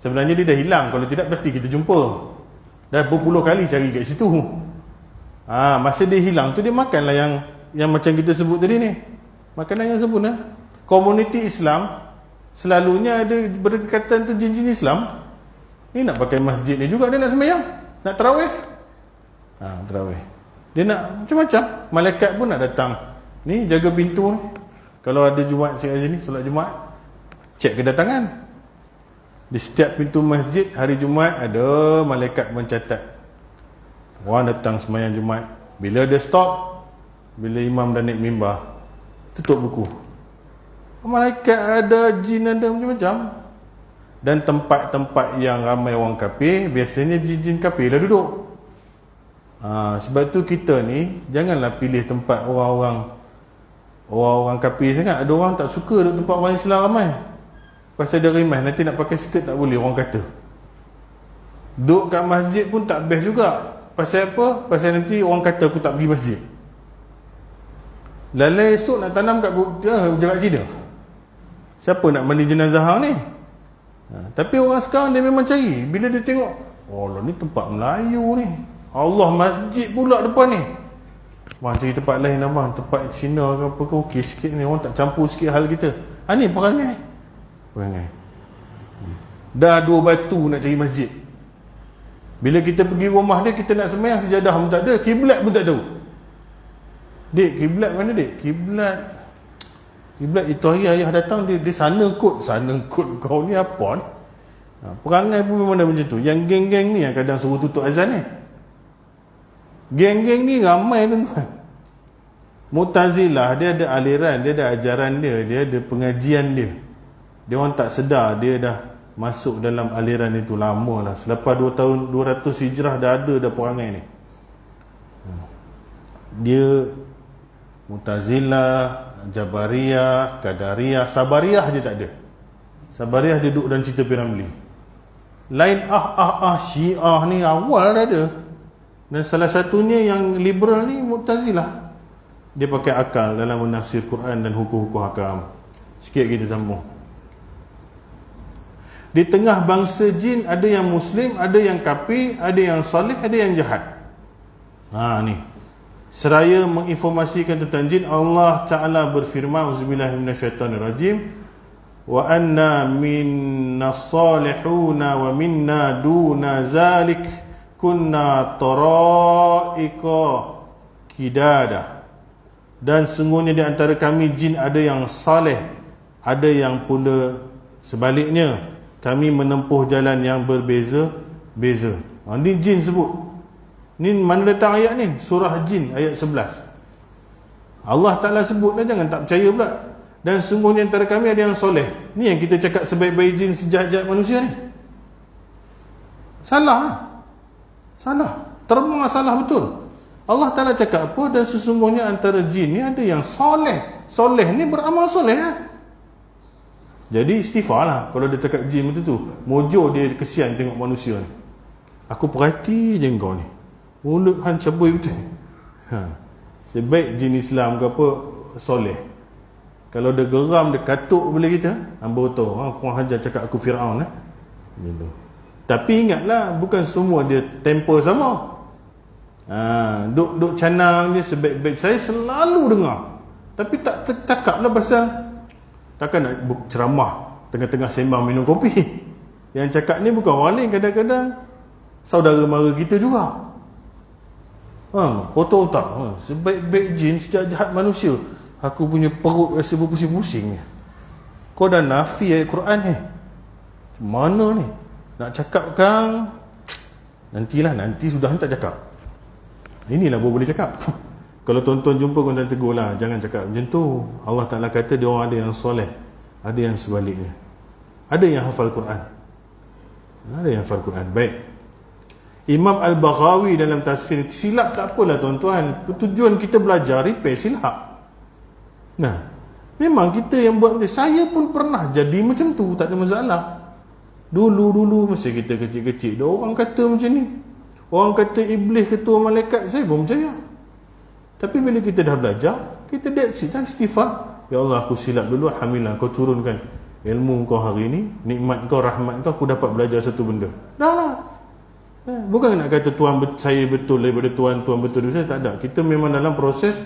Sebenarnya dia dah hilang, kalau tidak pasti kita jumpa. Dah berpuluh kali cari kat situ. Masa dia hilang tu dia makanlah yang macam kita sebut tadi ni, makanan yang sempurna. Komuniti Islam selalunya ada berdekatan tu jin-jin Islam. Ni nak pakai masjid ni juga, dia nak sembahyang, nak tarawih. Tarawih. Dia nak macam-macam. Malaikat pun nak datang. Ni jaga pintu ni. Kalau ada Jumaat kat sini, solat Jumaat, cek kedatangan. Di setiap pintu masjid hari Jumaat ada malaikat mencatat. Orang datang sembahyang Jumaat. Bila dia stop, bila imam dah naik mimbar, tutup buku. Malaikat ada, jin ada, macam-macam. Dan tempat-tempat yang ramai orang kafir, biasanya jin-jin kafir lah duduk. Sebab tu kita ni janganlah pilih tempat orang-orang kafir sangat. Ada orang tak suka duduk tempat orang Islam ramai, pasal dia rimah, nanti nak pakai skirt tak boleh orang kata. Duduk kat masjid pun tak best juga. Pasal apa? Pasal nanti orang kata aku tak pergi masjid. Lalai esok nak tanam kat jarak Cina. Siapa nak mandi jenazah hang ni? Tapi orang sekarang dia memang cari. Bila dia tengok, Allah ni tempat Melayu ni, Allah masjid pula depan ni. Bang cari tempat lain lah bang, tempat Cina ke apa ke, okey sikit ni, orang tak campur sikit hal kita. Ni perangai. Dah 2 batu nak cari masjid. Bila kita pergi rumah dia, kita nak sembahyang, sejadah pun tak ada, kiblat pun tak tahu. Dek, kiblat mana dek? Kiblat itu hari ayah datang, dia sana kot kau ni apa ni? Perangai pun memang macam tu. Yang geng-geng ni yang kadang suruh tutup azan ni. Geng-geng ni ramai tuan-tuan. Mu'tazilah dia ada aliran, dia ada ajaran dia ada pengajian dia. Dia orang tak sedar dia dah masuk dalam aliran itu lama lah. Selepas 2 tahun 200 hijrah dah ada perangai ni. Dia Mu'tazilah, Jabariyah, Qadariyah, Sabariyah je tak ada. Sabariyah dia duduk dalam cerita Piramli. Lain Syiah ni awal dah ada. Dan salah satunya yang liberal ni Mu'tazilah. Dia pakai akal dalam menafsir Quran dan hukum-hukum hakam. Sikit kita sambung. Di tengah bangsa jin ada yang Muslim, ada yang kafir, ada yang soleh, ada yang jahat. Ni seraya menginformasikan tentang jin, Allah Ta'ala berfirman, auzubillahi minasyaitanirrajim, wa anna minna salihuna wa minna duna zalik kunna tara'iqa kidada. Dan sungguhnya di antara kami jin ada yang saleh, ada yang pula sebaliknya, kami menempuh jalan yang berbeza-beza. Ni jin sebut. Ni mana datang ayat ni? Surah Jin ayat 11. Allah Ta'ala sebut, jangan tak percaya pula. Dan sungguhnya antara kami ada yang soleh. Ni yang kita cakap sebaik-baik jin, sejahat-jahat manusia ni. Salah. Terbang salah betul. Allah Ta'ala cakap apa? Dan sesungguhnya antara jin ni ada yang soleh. Soleh ni beramal soleh Jadi istighfar lah kalau dia cakap jin betul tu. Mojur dia kesian tengok manusia ni. Aku perhati je kau ni. Mulut hang cabui betul. Sebaik jin Islam ke apa, soleh. Kalau dia geram, dia katuk boleh kita, hang baru tahu, kurang hajar cakap aku Fir'aun gitu. Tapi ingatlah, bukan semua dia temper sama. Duk canang dia sebaik-baik. Saya selalu dengar, tapi tak cakap lah pasal takkan nak ceramah tengah-tengah sembang minum kopi. Yang cakap ni bukan orang lain, kadang-kadang saudara mara kita juga. Kotor otak. Sebaik-baik jin, sejahat-jahat manusia, aku punya perut rasa berpusing-pusing. Kau dah nafi ayat Quran ni. Mana ni? Nak cakap kan? Nantilah, nanti sudah tak cakap. Inilah baru boleh cakap. Kalau tuan-tuan jumpa, tuan-tuan tegur lah, jangan cakap macam tu. Allah Ta'ala kata dia orang ada yang soleh, ada yang sebaliknya. Ada yang hafal Quran, ada yang hafal Quran. Baik, Imam Al-Baghawi dalam tafsir, silap tak apalah tuan-tuan, tujuan kita belajar repair silap. Nah, memang kita yang buat benda. Saya pun pernah jadi macam tu, tak ada masalah. Dulu masa kita kecil-kecil, ada orang kata macam ni, orang kata iblis ketua malaikat, saya pun percaya. Tapi bila kita dah belajar, kita that's it, istighfar. Ya Allah, aku silap dulu, alhamdulillah kau turunkan ilmu kau hari ni, nikmat kau, rahmat kau, aku dapat belajar satu benda. Dah lah. Bukan nak kata tuan saya betul daripada tuan betul daripada saya, tak ada. Kita memang dalam proses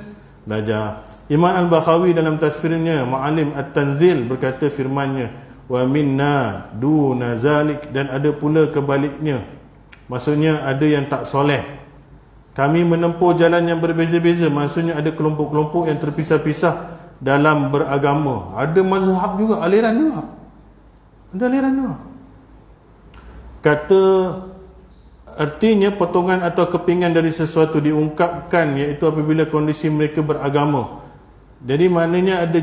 belajar. Imam Al-Baghawi dalam tafsirnya Ma'alim At-Tanzil berkata firmannya, wa minna duna zalik, dan ada pula kebaliknya. Maksudnya ada yang tak soleh. Kami menempuh jalan yang berbeza-beza. Maksudnya ada kelompok-kelompok yang terpisah-pisah dalam beragama. Ada mazhab juga, aliran juga. Ada aliran juga. Kata, artinya potongan atau kepingan dari sesuatu diungkapkan, iaitu apabila kondisi mereka beragama. Jadi maknanya ada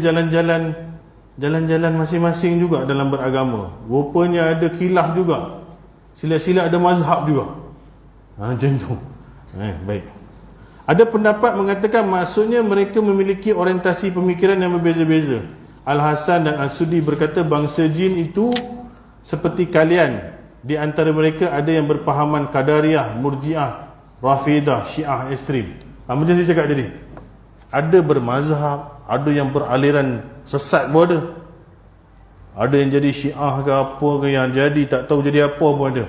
jalan-jalan masing-masing juga dalam beragama. Rupanya ada khilaf juga. Sila-sila ada mazhab juga. Macam tu. Baik. Ada pendapat mengatakan maksudnya mereka memiliki orientasi pemikiran yang berbeza-beza. Al-Hasan dan Al-Sudi berkata bangsa jin itu seperti kalian. Di antara mereka ada yang berpahaman Qadariyah, Murji'ah, Rafidah, Syiah ekstrim. Macam saya cakap tadi, ada bermazhab, ada yang beraliran sesat pun ada. Ada yang jadi Syiah ke apa ke, yang jadi tak tahu jadi apa pun ada.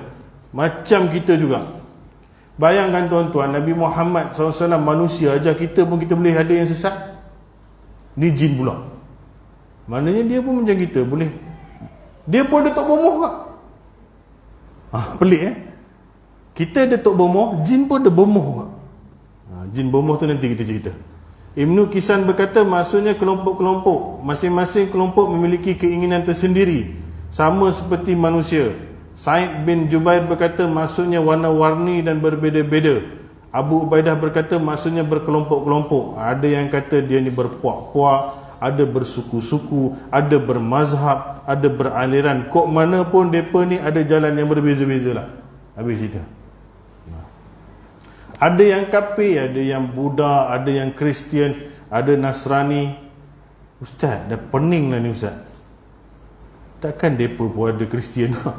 Macam kita juga. Bayangkan tuan-tuan, Nabi Muhammad SAW manusia aja, kita pun kita boleh ada yang sesat. Ni jin pula. Maknanya dia pun macam kita, boleh. Dia pun ada tok bomoh tak? Pelik Kita ada tok bomoh, jin pun ada bomoh. Jin bomoh tu nanti kita cerita. Ibnu Kisan berkata maksudnya kelompok-kelompok, masing-masing kelompok memiliki keinginan tersendiri, sama seperti manusia. Said bin Jubair berkata maksudnya warna-warni dan berbeza-beza. Abu Ubaidah berkata maksudnya berkelompok-kelompok. Ada yang kata dia ni berpuak-puak, ada bersuku-suku, ada bermazhab, ada beraliran. Kok mana pun mereka ni ada jalan yang berbeza-beza lah. Habis cerita. Ada yang kafir, ada yang Buddha, ada yang Kristian, ada Nasrani. Ustaz, dah pening lah ni Ustaz. Takkan mereka pun ada Kristian lah.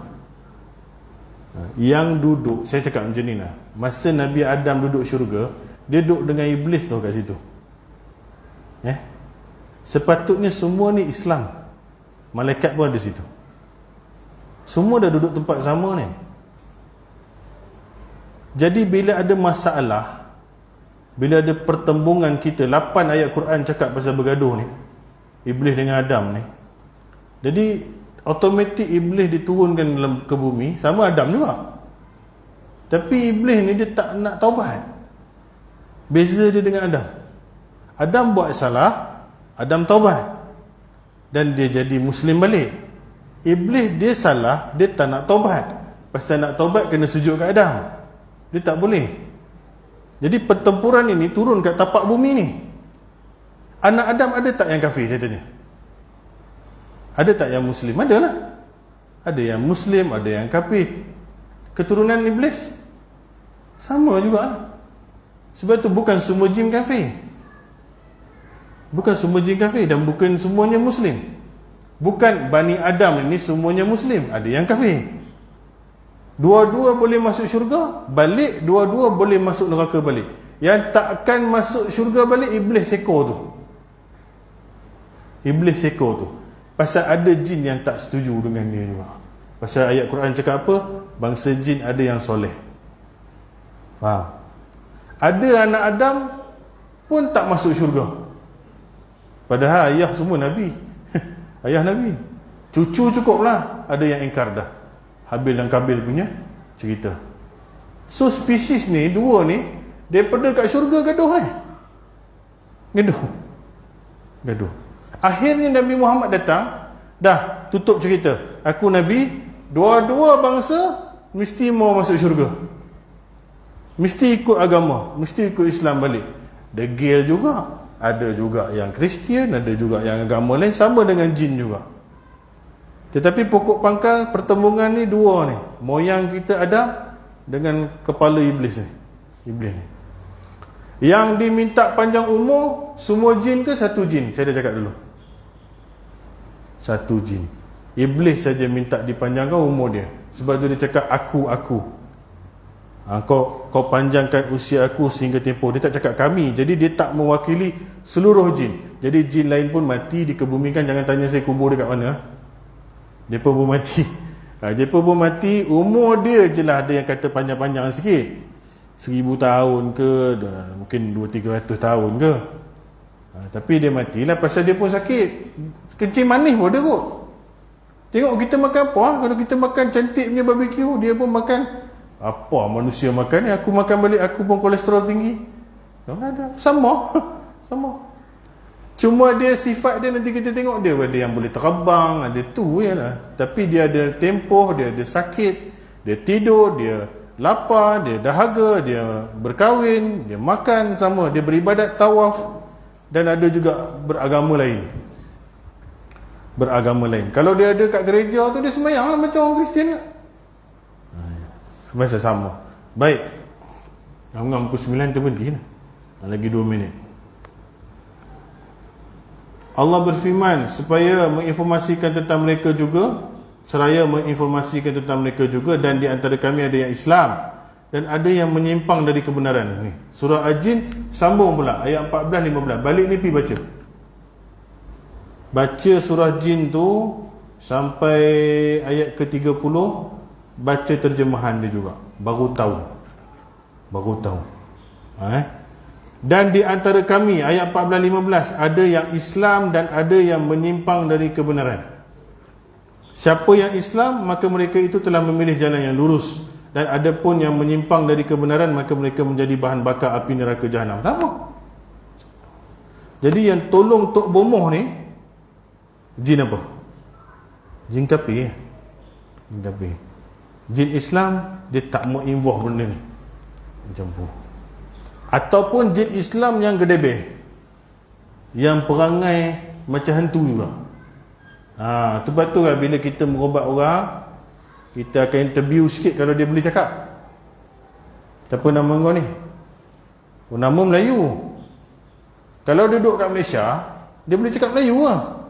Yang duduk, saya cakap macam ni lah, masa Nabi Adam duduk syurga, dia duduk dengan iblis tau kat situ. Sepatutnya semua ni Islam, malaikat pun ada situ, semua dah duduk tempat sama ni. Jadi bila ada masalah, bila ada pertembungan kita, 8 ayat Quran cakap pasal bergaduh ni, iblis dengan Adam ni. Jadi automatik iblis diturunkan dalam ke bumi, sama Adam juga. Tapi iblis ni dia tak nak taubat. Beza dia dengan Adam. Adam buat salah, Adam taubat, dan dia jadi Muslim balik. Iblis dia salah, dia tak nak taubat. Pasal nak taubat kena sujud kat Adam, dia tak boleh. Jadi pertempuran ini turun kat tapak bumi ni. Anak Adam ada tak yang kafir, saya tanya? Ada tak yang Muslim? Ada lah. Ada yang Muslim, ada yang kafir. Keturunan iblis sama juga lah. Sebab tu bukan semua jin kafir. Bukan semua jin kafir, dan bukan semuanya Muslim. Bukan Bani Adam ini semuanya Muslim, ada yang kafir. Dua-dua boleh masuk syurga balik, dua-dua boleh masuk neraka balik. Yang takkan masuk syurga balik iblis ekor tu. Iblis ekor tu. Pasal ada jin yang tak setuju dengan dia juga. Pasal ayat Quran cakap apa? Bangsa jin ada yang soleh. Faham? Ada anak Adam pun tak masuk syurga. Padahal ayah semua Nabi. Ayah Nabi. Cucu cukup lah. Ada yang ingkar dah. Habil dan Kabil punya cerita. So spesies ni, dua ni, daripada kat syurga gaduh Gaduh. Akhirnya Nabi Muhammad datang, dah tutup cerita. Aku Nabi, dua-dua bangsa mesti mau masuk syurga. Mesti ikut agama, mesti ikut Islam balik. Degil juga. Ada juga yang Kristian, ada juga yang agama lain, sama dengan jin juga. Tetapi pokok pangkal pertembungan ni dua ni. Moyang kita Adam dengan kepala iblis ni. Iblis ni. Yang diminta panjang umur, semua jin ke satu jin? Saya dah cakap dulu. Satu jin. Iblis saja minta dipanjangkan umur dia. Sebab tu dia cakap aku. Kau panjangkan usia aku sehingga tempoh. Dia tak cakap kami. Jadi dia tak mewakili seluruh jin. Jadi jin lain pun mati dikebumikan. Jangan tanya saya kubur dia kat mana. Dia pun mati. Dia pun mati. Umur dia je lah ada yang kata panjang-panjang sikit. 1000 tahun ke, mungkin 200-300 tahun ke. Tapi dia matilah pasal dia pun sakit. Kencing manis pun dia kot. Tengok kita makan apa. Kalau kita makan cantik punya barbecue, dia pun makan apa manusia makan ni. Aku makan balik, aku pun kolesterol tinggi. Tak ada. Sama. Cuma dia sifat dia nanti kita tengok dia ada yang boleh terbang, ada tu je lah. Tapi dia ada tempoh, dia ada sakit, dia tidur, dia lapar, dia dahaga, dia berkahwin, dia makan sama, dia beribadat tawaf, dan ada juga beragama lain. Kalau dia ada kat gereja tu, dia sembahyang lah macam orang Kristian kan. Masa sama. Baik. Ngam-ngam pukul 9 terberhenti lah. Lagi 2 minit. Allah berfirman supaya menginformasikan tentang mereka juga, seraya menginformasikan tentang mereka juga, dan di antara kami ada yang Islam dan ada yang menyimpang dari kebenaran. Ni surah Al-Jin sambung pula ayat 14-15. Balik ni pergi baca surah Jin tu sampai ayat ke-30, baca terjemahan dia juga, baru tahu. Dan di antara kami, ayat 14-15, ada yang Islam dan ada yang menyimpang dari kebenaran. Siapa yang Islam, maka mereka itu telah memilih jalan yang lurus. Dan ada pun yang menyimpang dari kebenaran, maka mereka menjadi bahan bakar api neraka Jahannam. Sama. Jadi yang tolong Tok Bomoh ni, jin apa? Jin kafir. Jin Islam, dia tak mau involve benda ni. Macam tu. Ataupun jin Islam yang gedebeh, yang perangai macam hantu juga. Tu betul lah bila kita merobat orang, kita akan interview sikit kalau dia boleh cakap. Apa nama kau ni? Nama Melayu. Kalau dia duduk kat Malaysia, dia boleh cakap Melayu lah.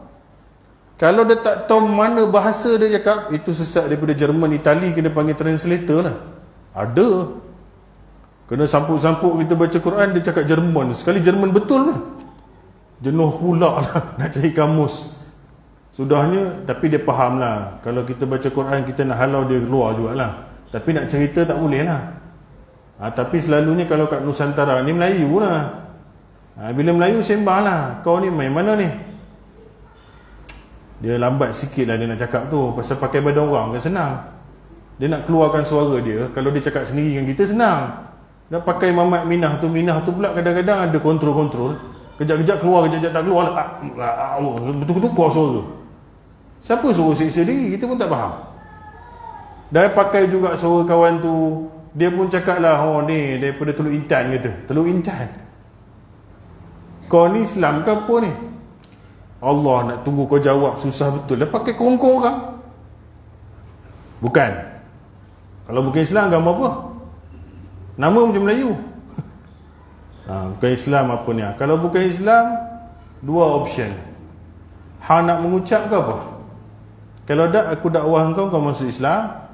Kalau dia tak tahu mana bahasa dia cakap, itu sesat daripada Jerman, Itali, kena panggil translator lah. Ada. Kena sampuk-sampuk kita baca Quran, dia cakap Jerman. Sekali Jerman betul lah. Jenuh pula lah nak cari kamus. Sudahnya, tapi dia faham lah. Kalau kita baca Quran, kita nak halau dia keluar jugalah. Tapi nak cerita tak boleh lah. Tapi selalunya kalau kat Nusantara ni Melayu lah. Bila Melayu sembah lah. Kau ni main mana ni? Dia lambat sikit lah dia nak cakap tu. Pasal pakai badan orang kan senang. Dia nak keluarkan suara dia. Kalau dia cakap sendiri dengan kita senang. Dia pakai mamat minah tu pula kadang-kadang ada kontrol-kontrol. Kejap-kejap keluar, kejap-kejap tak keluar. Betul-betul keluar suara. Siapa suruh siksa diri? Kita pun tak faham. Dan pakai juga suara kawan tu. Dia pun cakap lah, ni daripada Teluk Intan kata. Teluk Intan. Kau ni Islam ke apa ni? Allah nak tunggu kau jawab susah betul. Dia pakai kongkong orang. Bukan. Kalau bukan Islam, agama apa? Nama macam Melayu. Bukan Islam apa ni? Kalau bukan Islam, dua option. Hang nak mengucap ke apa? Kalau dak, aku dakwah kau masuk Islam.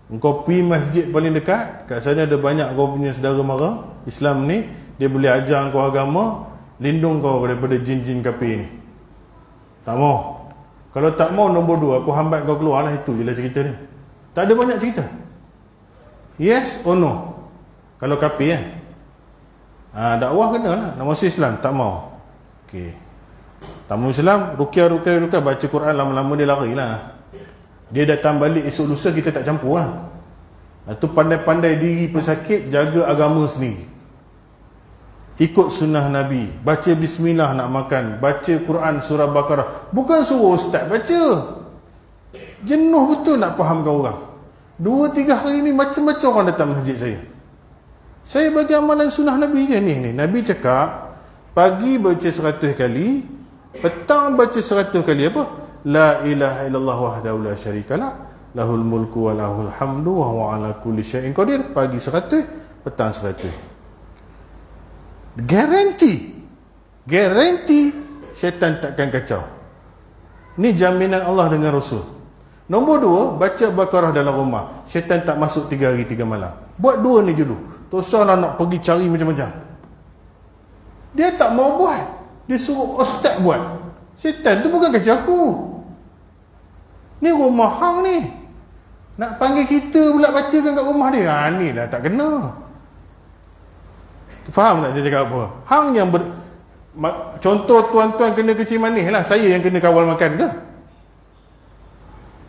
Engkau pergi masjid paling dekat, kat sana ada banyak kau punya saudara mara Islam ni, dia boleh ajar kau agama, lindung kau daripada jin-jin kafir ni. Tak mau. Kalau tak mau, nombor 2, aku hambat kau keluar lah. Itu je lah cerita dia. Tak ada banyak cerita. Yes or no? Kalau kafir kan, dakwah kena lah. Nak masuk Islam, tak mau. Okey, tak mau Islam, ruqyah, baca Quran, lama-lama dia lari lah. Dia datang balik esok lusa, kita tak campur lah. Itu pandai-pandai diri pesakit, jaga agama sendiri. Ikut sunnah Nabi, baca bismillah nak makan, baca Quran surah Baqarah. Bukan suruh ustaz baca. Jenuh betul nak fahamkan orang. 2-3 hari ni macam-macam orang datang masjid saya. Saya bagi amalan sunnah Nabi je ni. Nabi cakap, pagi baca 100 kali, petang baca 100 kali apa? La ilaha illallah wahdahu la syarikalah, lahul mulku wa lahul hamdu wa huwa ala kulli syai'in qadir. Pagi 100, petang 100. Garanti syaitan takkan kacau. Ni jaminan Allah dengan Rasul. Nombor 2, baca Baqarah dalam rumah, syaitan tak masuk 3 hari 3 malam. Buat 2 ni dulu. Tak usahlah nak pergi cari macam-macam. Dia tak mau buat, dia suruh ustaz buat. Syaitan tu bukan kerja aku. Ni rumah hang ni. Nak panggil kita pula bacakan kat rumah dia. Ni dah tak kena. Faham tak saya cakap apa? Hang yang contoh tuan-tuan kena kecil manis lah. Saya yang kena kawal makan ke?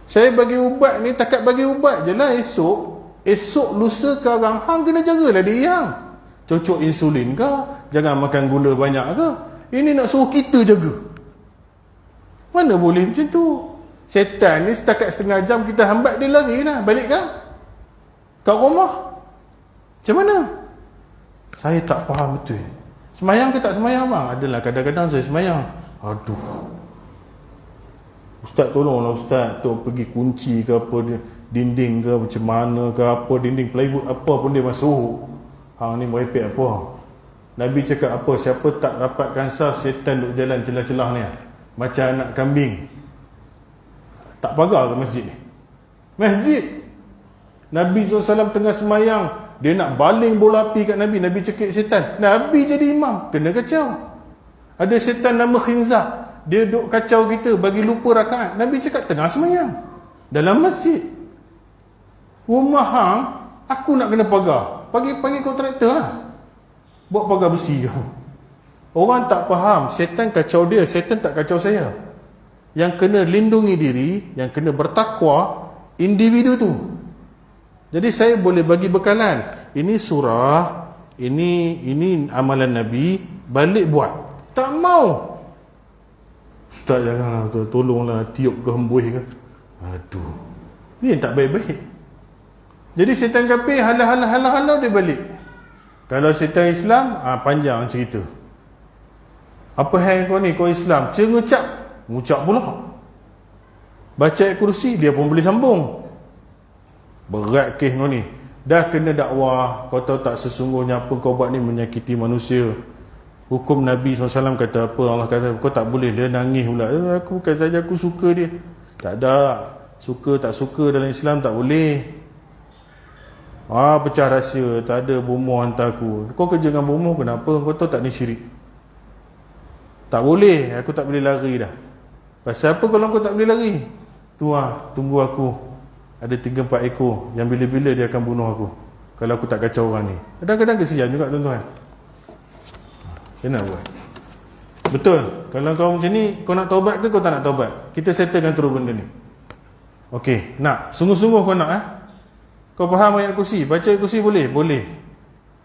Saya bagi ubat ni, takat bagi ubat je lah. Esok lusa sekarang hang kena jagalah dia yang cocok insulin ke, jangan makan gula banyak ke. Ini nak suruh kita jaga. Mana boleh macam tu? Setan ni setakat setengah jam kita hambat, dia lari lah, balik kan kat rumah. Macam mana? Saya tak faham betul. Semayang ke tak semayang bang? Adalah kadang-kadang saya semayang. Aduh, ustaz tolonglah ustaz, tu pergi kunci ke apa dia, dinding ke macam mana ke apa, dinding plywood apa pun dia masuk. Hang ni merepek apa? Nabi cakap apa? Siapa tak dapat kansar, setan duk jalan celah-celah ni macam anak kambing. Tak pagar ke masjid ni? Masjid Nabi SAW tengah semayang, dia nak baling bola api kat Nabi. Nabi cekik setan, Nabi jadi imam, kena kacau. Ada setan nama Khinzab, dia duk kacau kita, bagi lupa rakaat. Nabi cakap tengah semayang dalam masjid. Rumah hang, aku nak kena pagar, panggil kontraktor lah, buat pagar besi ke. Orang tak faham, setan kacau dia, setan tak kacau saya. Yang kena lindungi diri, yang kena bertakwa, individu tu. Jadi saya boleh bagi bekalan, ini surah, ini amalan Nabi, balik buat. Tak mau. Ustaz janganlah, tolonglah tiup ke hembus ke. Aduh, ni yang tak baik-baik. Jadi setan kafir halau dia balik. Kalau setan Islam, panjang cerita. Apa hal kau ni, kau Islam, ngucap pula. Baca ayat kursi, dia pun boleh sambung. Berat kes kau ni. Dah kena dakwah, kau tahu tak sesungguhnya apa kau buat ni menyakiti manusia. Hukum Nabi SAW kata apa, Allah kata kau tak boleh. Dia nangis pula, aku bukan saja aku suka dia. Tak ada, suka tak suka dalam Islam tak boleh. Pecah rahsia, tak ada bomoh hantar aku. Kau kerja dengan bomoh kenapa? Kau tahu tak ni syirik? Tak boleh, aku tak boleh lari dah. Pasal apa kalau kau tak boleh lari? Tunggu aku. Ada 3-4 ekor yang bila-bila dia akan bunuh aku kalau aku tak kacau orang ni. Kadang-kadang kesian juga tuan-tuan. Kena buat. Betul. Kalau kau macam ni, kau nak taubat ke kau tak nak taubat? Kita settlekan terus benda ni. Okey, nak sungguh-sungguh kau nak Kau faham ayat kursi? Baca ayat kursi boleh? Boleh.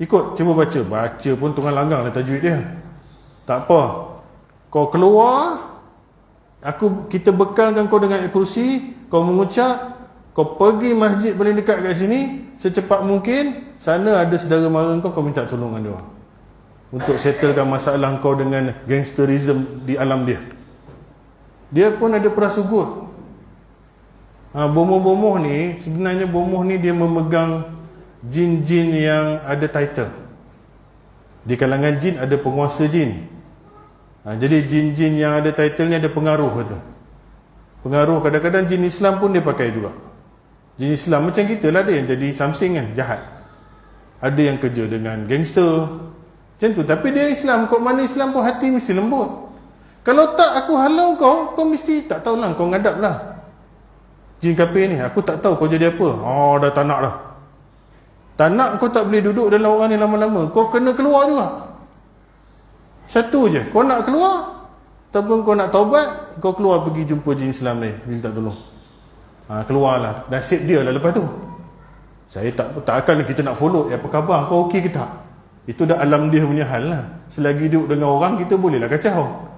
Ikut, cuba baca. Baca pun tengah langgang lah tajwid dia. Tak apa. Kau keluar, kita bekalkan kau dengan ayat kursi, kau mengucap, kau pergi masjid paling dekat kat sini, secepat mungkin, sana ada saudara mara kau minta tolong dengan dia untuk settlekan masalah kau dengan gangsterism di alam dia. Dia pun ada prasugut. Bomoh-bomoh ni, sebenarnya bomoh ni dia memegang jin-jin yang ada title. Di kalangan jin ada penguasa jin. Jadi jin-jin yang ada title ni ada pengaruh kata. Pengaruh kadang-kadang jin Islam pun dia pakai juga. Jin Islam macam kita lah, ada yang jadi samsing kan, jahat. Ada yang kerja dengan gangster macam tu, tapi dia Islam. Kok mana Islam pun hati mesti lembut. Kalau tak aku halau kau mesti tak tahulah, kau ngadap lah. Jin kafir ni, aku tak tahu kau jadi apa. Oh, dah tak nak dah. Tak nak, kau tak boleh duduk dalam orang ni lama-lama. Kau kena keluar juga. Satu je, kau nak keluar ataupun kau nak taubat, kau keluar pergi jumpa jin Islam ni, minta tolong. Keluarlah, nasib dia lah lepas tu. Saya tak akan kita nak follow, apa khabar, kau okey ke tak? Itu dah alam dia punya hal lah. Selagi duduk dengan orang, kita bolehlah kacau.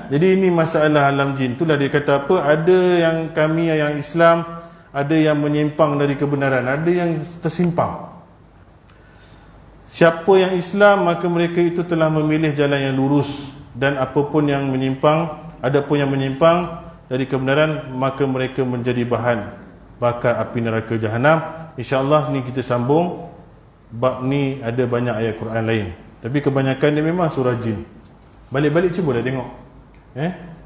Jadi ini masalah alam jin. Itulah dia kata apa, ada yang kami yang Islam, ada yang menyimpang dari kebenaran, ada yang tersimpang. Siapa yang Islam, maka mereka itu telah memilih jalan yang lurus, dan apapun yang menyimpang, adapun yang menyimpang dari kebenaran, maka mereka menjadi bahan bakar api neraka jahanam. InsyaAllah ni kita sambung. Bab ni ada banyak ayat Quran lain, tapi kebanyakan dia memang surah jin. Balik-balik cubalah tengok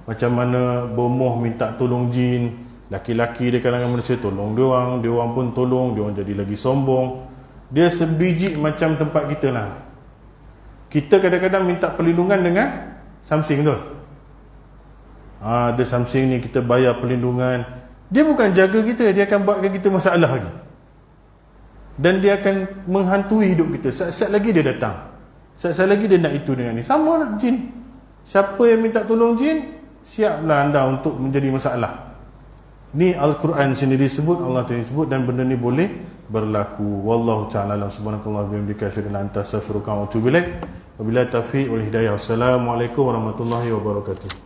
macam mana bomoh minta tolong jin. Laki-laki di kalangan manusia tolong dia orang pun tolong, dia orang jadi lagi sombong. Dia sebiji macam tempat kita lah. Kita kadang-kadang minta perlindungan dengan something, betul? Ada something ni kita bayar perlindungan, dia bukan jaga kita, dia akan buatkan kita masalah lagi. Dan dia akan menghantui hidup kita. Saat-saat lagi dia datang, saat-saat lagi dia nak itu dengan ni. Sama lah jin. Siapa yang minta tolong jin, siaplah anda untuk menjadi masalah. Ni Al-Quran sendiri sebut, Allah Ta'ala sebut, dan benda ni boleh berlaku. Wallahu ta'ala alam, subhanakallah bihamdika asyhadu an la ilaha illa anta astaghfiruka wa atubu ilaik. Wabillahi taufiq wal hidayah. Wassalamualaikum warahmatullahi wabarakatuh.